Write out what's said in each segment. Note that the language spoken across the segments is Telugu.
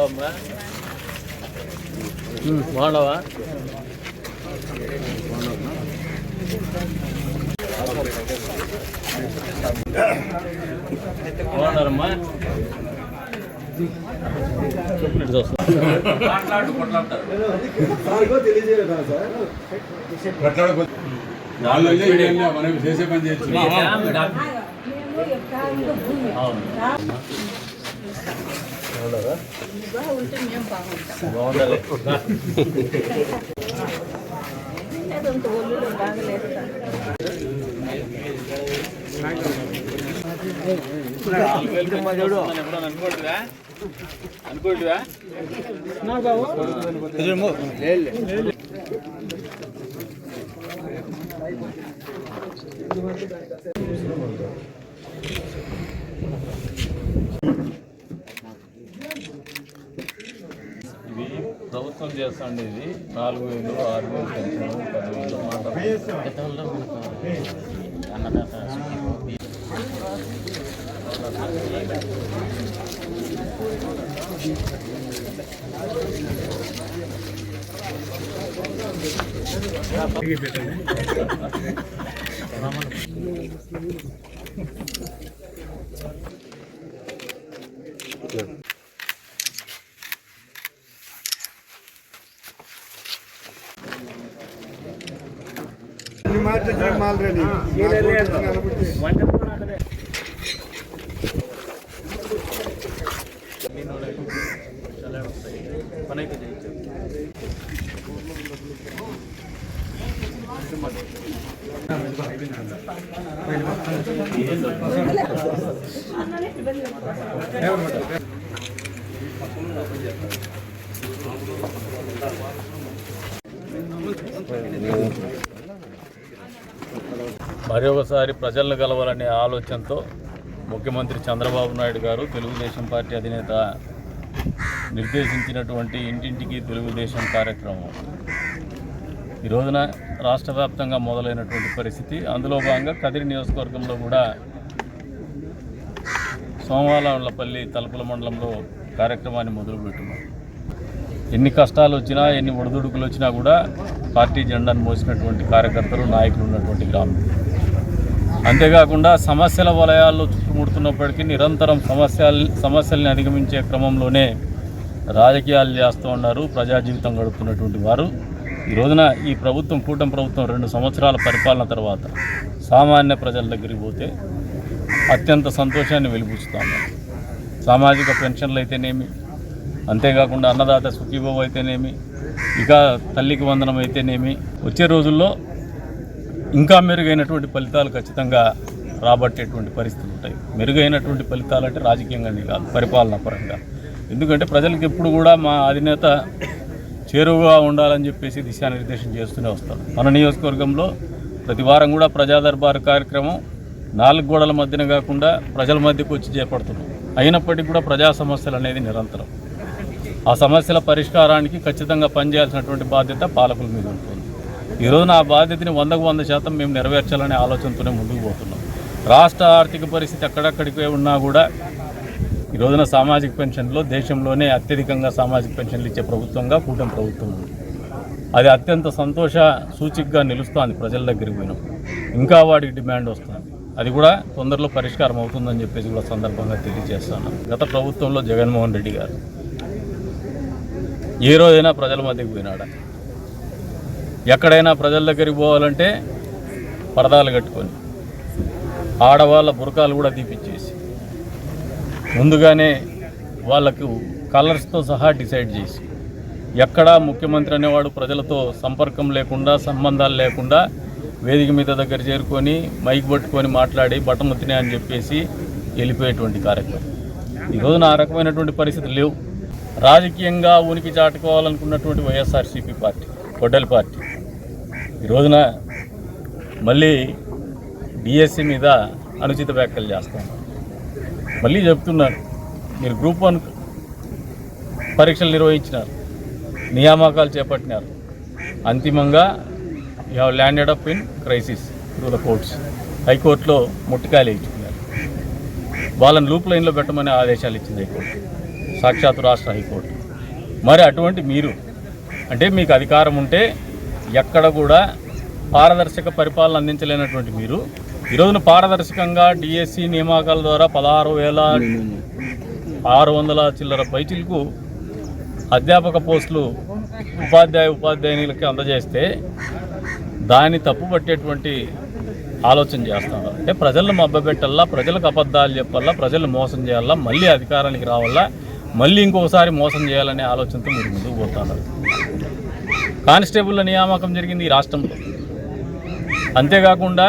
బాగున్నావమ్మా? బాగున్నావా? బాగున్నారమ్మా? మనం చేసే పని చేయొచ్చు. బాగుండాలి. అనుకోటివా ఇది ప్రభుత్వం చేస్తాండి. ఇది 4,000, 6,000 పెన్షన్, 10,000 అన్నదాత మరి ఒకసారి ప్రజలను కలవాలనే ఆలోచనతో ముఖ్యమంత్రి చంద్రబాబు నాయుడు గారు తెలుగుదేశం పార్టీ అధినేత నిర్దేశించినటువంటి ఇంటింటికి తెలుగుదేశం కార్యక్రమం ఈ రోజున రాష్ట్ర వ్యాప్తంగా మొదలైనటువంటి పరిస్థితి. అందులో భాగంగా కదిరి నియోజకవర్గంలో కూడా సోమవారపల్లి తలుపుల మండలంలో కార్యక్రమాన్ని మొదలుపెట్టున్నాం. ఎన్ని కష్టాలు వచ్చినా, ఎన్ని ఒడిదుడుకులు వచ్చినా కూడా పార్టీ జెండాను మోసినటువంటి కార్యకర్తలు, నాయకులు ఉన్నటువంటి గ్రామం. అంతేకాకుండా సమస్యల వలయాల్లో చుట్టుముడుతున్నప్పటికీ నిరంతరం సమస్యల్ని అధిగమించే క్రమంలోనే రాజకీయాలు చేస్తూ ఉన్నారు. ప్రజా జీవితం గడుపుతున్నటువంటి వారు ఈ రోజున ఈ ప్రభుత్వం, కూటమి ప్రభుత్వం 2 సంవత్సరాల పరిపాలన తర్వాత సామాన్య ప్రజల దగ్గరికి పోతే అత్యంత సంతోషాన్ని వెలిబుచ్చుతాము. సామాజిక పెన్షన్లు అయితేనేమి, అంతేకాకుండా అన్నదాత సుఖీభవ అయితేనేమి, ఇక తల్లికి వందనం అయితేనేమి, వచ్చే రోజుల్లో ఇంకా మెరుగైనటువంటి ఫలితాలు ఖచ్చితంగా రాబట్టేటువంటి పరిస్థితులు ఉంటాయి. మెరుగైనటువంటి ఫలితాలు అంటే రాజకీయంగానే కాదు, పరిపాలన పరంగా. ఎందుకంటే ప్రజలకు ఎప్పుడు కూడా మా అధినేత చేరువుగా ఉండాలని చెప్పేసి దిశానిర్దేశం చేస్తూనే వస్తాం. మన నియోజకవర్గంలో ప్రతి వారం కూడా ప్రజా దర్బారు కార్యక్రమం 4 గోడల మధ్యన కాకుండా ప్రజల మధ్యకు వచ్చి చేపడుతున్నాం. అయినప్పటికీ కూడా ప్రజా సమస్యలు అనేది నిరంతరం. ఆ సమస్యల పరిష్కారానికి ఖచ్చితంగా పనిచేయాల్సినటువంటి బాధ్యత పాలకుల మీద ఉంటుంది. ఈ రోజున ఆ బాధ్యతని 100కు 100% మేము నెరవేర్చాలనే ఆలోచనతోనే ముందుకు పోతున్నాం. రాష్ట్ర ఆర్థిక పరిస్థితి ఎక్కడెక్కడికి ఉన్నా కూడా ఈ రోజున సామాజిక పెన్షన్లో దేశంలోనే అత్యధికంగా సామాజిక పెన్షన్లు ఇచ్చే ప్రభుత్వంగా కూటమి ప్రభుత్వం ఉంది. అది అత్యంత సంతోష సూచికగా నిలుస్తుంది ప్రజల దగ్గరికి పోయినప్పుడు. ఇంకా వాటికి డిమాండ్ వస్తుంది. అది కూడా తొందరలో పరిష్కారం అవుతుందని చెప్పేసి కూడా సందర్భంగా తెలియజేస్తాను. గత ప్రభుత్వంలో జగన్మోహన్ రెడ్డి గారు ఏ రోజైనా ప్రజల మధ్యకి పోయినాడా? ఎక్కడైనా ప్రజల దగ్గరికి పోవాలంటే పరదాలు కట్టుకొని, ఆడవాళ్ళ బురకాలు కూడా తీపిచ్చేసి, ముందుగానే వాళ్ళకు కలర్స్తో సహా డిసైడ్ చేసి, ఎక్కడా ముఖ్యమంత్రి అనేవాడు ప్రజలతో సంపర్కం లేకుండా, సంబంధాలు లేకుండా వేదిక మీద దగ్గర చేరుకొని మైక్ పట్టుకొని మాట్లాడి బటన్ నొత్తినాయి అని చెప్పేసి వెళ్ళిపోయేటువంటి కార్యక్రమం. ఈ రోజున ఆ రకమైనటువంటి పరిస్థితులు లేవు. రాజకీయంగా ఉనికి చాటుకోవాలనుకున్నటువంటి వైఎస్ఆర్సీపీ పార్టీ, గొడ్డలి పార్టీ, ఈ రోజున మళ్ళీ డిఎస్సి మీద అనుచిత వ్యాఖ్యలు చేస్తాను. మళ్ళీ చెప్తున్నారు, మీరు గ్రూప్ 1 పరీక్షలు నిర్వహించినారు, నియామకాలు చేపట్టినారు, అంతిమంగా you have landed up in crisis through the courts. హైకోర్టులో ముట్టికాయలు ఇచ్చుకున్నారు. వాళ్ళని లూప్ లైన్లో పెట్టమని ఆదేశాలు ఇచ్చింది హైకోర్టు. సాక్షాత్ రాష్ట్ర హైకోర్టు. మరి అటువంటి మీరు అంటే మీకు అధికారం ఉంటే ఎక్కడ కూడా పారదర్శక పరిపాలన అందించలేనటువంటి మీరు ఈరోజున పారదర్శకంగా డిఎస్సి నియామకాల ద్వారా 16,600 చిల్లర పైచిలకు అధ్యాపక పోస్టులు ఉపాధ్యాయునికి అందజేస్తే దాన్ని తప్పుపట్టేటువంటి ఆలోచన చేస్తున్నారు. అంటే ప్రజలను మభ్యపెట్టాలా, ప్రజలకు అబద్ధాలు చెప్పాలా, ప్రజలను మోసం చేయాలా, మళ్ళీ అధికారానికి రావాలా, మళ్ళీ ఇంకొకసారి మోసం చేయాలనే ఆలోచనతో మీరు ముందుకు పోతున్నారు. కానిస్టేబుల్ల నియామకం జరిగింది ఈ రాష్ట్రంలో. అంతేకాకుండా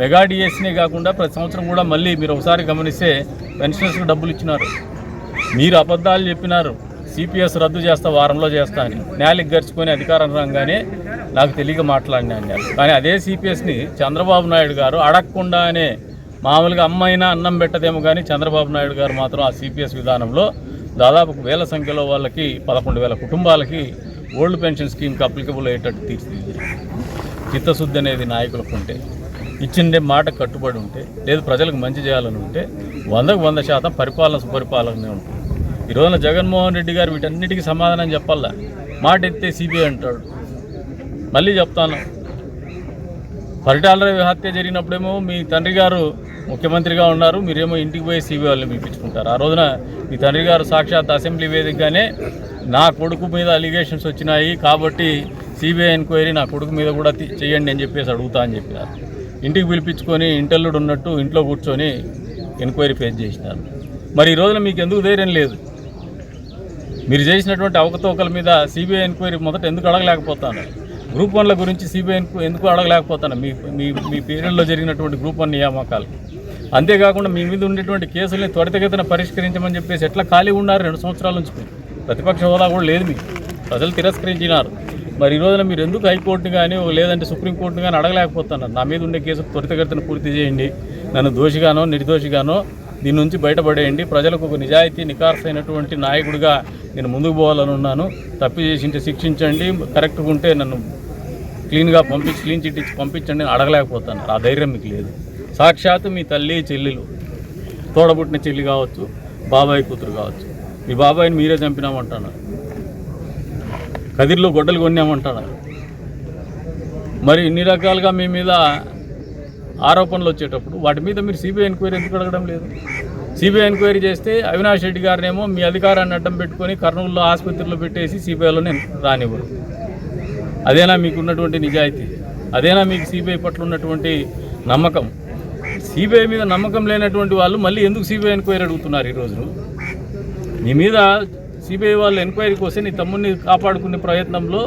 మెగా డిఎస్సీనే కాకుండా ప్రతి సంవత్సరం కూడా మళ్ళీ మీరు ఒకసారి గమనిస్తే పెన్షనర్స్కి డబ్బులు ఇచ్చినారు. మీరు అబద్ధాలు చెప్పినారు, సిపిఎస్ రద్దు చేస్తా, వారంలో చేస్తా అని. నేలకి గడుచుకొని అధికారం రాగానే నాకు తెలియక మాట్లాడినా అన్నారు. కానీ అదే సిపిఎస్ని చంద్రబాబు నాయుడు గారు అడగకుండానే, మామూలుగా అమ్మైనా అన్నం పెట్టదేమో కానీ చంద్రబాబు నాయుడు గారు మాత్రం ఆ సిపిఎస్ విధానంలో దాదాపు 1,000 సంఖ్యలో వాళ్ళకి 11,000 కుటుంబాలకి ఓల్డ్ పెన్షన్ స్కీమ్కి అప్లికబుల్ అయ్యేటట్టు తీర్చిదిద్దారు. చిత్తశుద్ధి అనేది నాయకులకు ఉంటే, ఇచ్చిండే మాట కట్టుబడి ఉంటే, లేదు ప్రజలకు మంచి చేయాలని ఉంటే 100% పరిపాలన సుపరిపాలనే ఉంటుంది. ఈ రోజున జగన్మోహన్ రెడ్డి గారు వీటన్నిటికీ సమాధానం చెప్పాలా. మాట ఎత్తే సిబిఐ అంటాడు. మళ్ళీ చెప్తాను, పరిటాల రవి హత్య జరిగినప్పుడేమో మీ తండ్రి గారు ముఖ్యమంత్రిగా ఉన్నారు, మీరేమో ఇంటికి పోయి సిబిఐ వాళ్ళని పిలిపించుకుంటారు. ఆ రోజున మీ తండ్రి గారు సాక్షాత్ అసెంబ్లీ వేదికగానే నా కొడుకు మీద అలిగేషన్స్ వచ్చినాయి కాబట్టి సిబిఐ ఎంక్వైరీ నా కొడుకు మీద కూడా చేయండి అని చెప్పేసి అడుగుతా అని చెప్పినారు. ఇంటికి పిలిపించుకొని ఇంటల్లుడు ఉన్నట్టు ఇంట్లో కూర్చొని ఎంక్వైరీ ఫేస్ చేసినారు. మరి ఈ రోజున మీకు ఎందుకు ధైర్యం లేదు? మీరు చేసినటువంటి అవకతవకల మీద సిబిఐ ఎంక్వైరీ మొదట ఎందుకు అడగలేకపోతాను? గ్రూప్ 1ల గురించి సిబిఐ ఎందుకు అడగలేకపోతాను? మీ పీరియడ్లో జరిగినటువంటి గ్రూప్ 1 నియామకాలు. అంతేకాకుండా మీ మీద ఉండేటువంటి కేసుల్ని త్వరితగతిన పరిష్కరించమని చెప్పేసి ఎట్లా ఖాళీ ఉన్నారు 2 సంవత్సరాల నుంచి? ప్రతిపక్ష హోదా కూడా లేదు, మీకు ప్రజలు తిరస్కరించినారు. మరి ఈ రోజున మీరు ఎందుకు హైకోర్టుని కానీ లేదంటే సుప్రీంకోర్టుని కానీ అడగలేకపోతున్నారు? నా మీద ఉండే కేసు త్వరితగతిన పూర్తి చేయండి, నన్ను దోషిగానో నిర్దోషిగానో దీని నుంచి బయటపడేయండి, ప్రజలకు ఒక నిజాయితీ నికార్సైనటువంటి నాయకుడిగా నేను ముందుకు పోవాలని ఉన్నాను, తప్పు చేసింటే శిక్షించండి, కరెక్ట్గా ఉంటే నన్ను క్లీన్ చిట్ ఇచ్చి పంపించండి అని అడగలేకపోతాను. ఆ ధైర్యం మీకు లేదు. సాక్షాత్తు మీ తల్లి చెల్లెలు, తోడబుట్టిన చెల్లి కావచ్చు, బాబాయ్ కూతురు కావచ్చు, మీ బాబాయిని మీరే చంపినామంటున్నారు, కదిర్లో గొడ్డలు కొన్నామంటున్నారు. మరి ఇన్ని రకాలుగా మీ మీద ఆరోపణలు వచ్చేటప్పుడు వాటి మీద మీరు సిబిఐ ఎంక్వైరీ ఎందుకు అడగడం లేదు? సిబిఐ ఎంక్వైరీ చేస్తే అవినాష్ రెడ్డి గారినేమో మీ అధికారాన్ని అడ్డం పెట్టుకొని కర్నూలులో ఆసుపత్రిలో పెట్టేసి సిబిఐలోనే రానివ్వరు. అదేనా మీకు ఉన్నటువంటి నిజాయితీ? అదేనా మీకు సిబిఐ పట్ల ఉన్నటువంటి నమ్మకం? సిబిఐ మీద నమ్మకం లేనటువంటి వాళ్ళు మళ్ళీ ఎందుకు సిబిఐ ఎంక్వైరీ అడుగుతున్నారు? ఈరోజు మీ మీద సిబిఐ వాళ్ళు ఎంక్వైరీకి వస్తే నీ తమ్ముడిని కాపాడుకునే ప్రయత్నంలో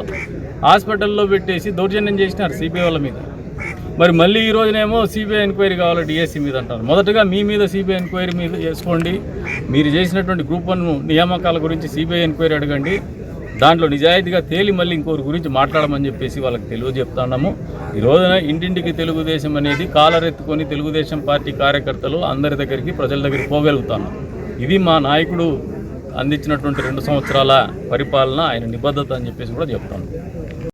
హాస్పిటల్లో పెట్టేసి దౌర్జన్యం చేసినారు సిబిఐ వాళ్ళ మీద. మరి మళ్ళీ ఈ రోజునేమో సిబిఐ ఎంక్వైరీ కావాలి డిఎస్సి మీద అంటారు. మొదటగా మీ మీద సిబిఐ ఎంక్వైరీ మీద చేసుకోండి. మీరు చేసినటువంటి గ్రూప్ 1 నియామకాల గురించి సిబిఐ ఎంక్వైరీ అడగండి. దాంట్లో నిజాయితీగా తేలి మళ్ళీ ఇంకోరి గురించి మాట్లాడమని చెప్పేసి వాళ్ళకి తెలియజెప్తున్నాము. ఈ రోజున ఇంటింటికి తెలుగుదేశం అనేది కాలరెత్తుకొని తెలుగుదేశం పార్టీ కార్యకర్తలు అందరి దగ్గరికి, ప్రజల దగ్గరికి పోగలుగుతాను. ఇది మా నాయకుడు అందించినటువంటి 2 సంవత్సరాల పరిపాలన, ఆయన నిబద్ధత అని చెప్పేసి కూడా చెప్తాను.